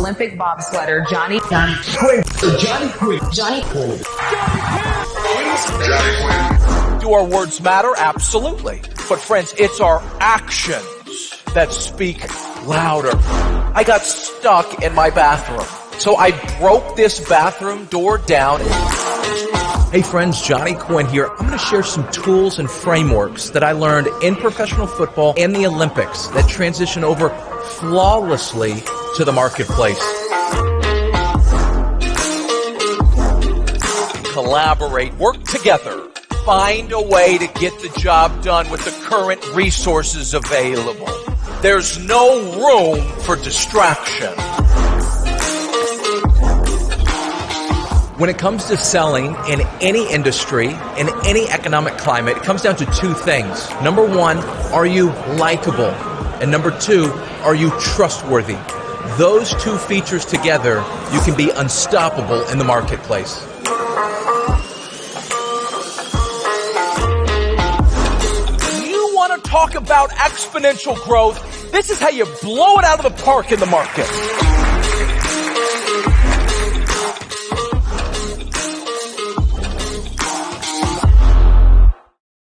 Olympic bobsledder Johnny Quinn. Johnny Quinn. Do our words matter? Absolutely. But friends, it's our actions that speak louder. I got stuck in my bathroom, so I broke this bathroom door down. Hey friends, Johnny Quinn here. I'm going to share some tools and frameworks that I learned in professional football and the Olympics that transition over flawlessly to the marketplace. Collaborate, work together, find a way to get the job done with the current resources available. There's no room for distraction. When it comes to selling in any industry, in any economic climate, it comes down to two things. Number one, are you likable? And number two, are you trustworthy? Those two features together, you can be unstoppable in the marketplace. You want to talk about exponential growth? This is how you blow it out of the park in the market.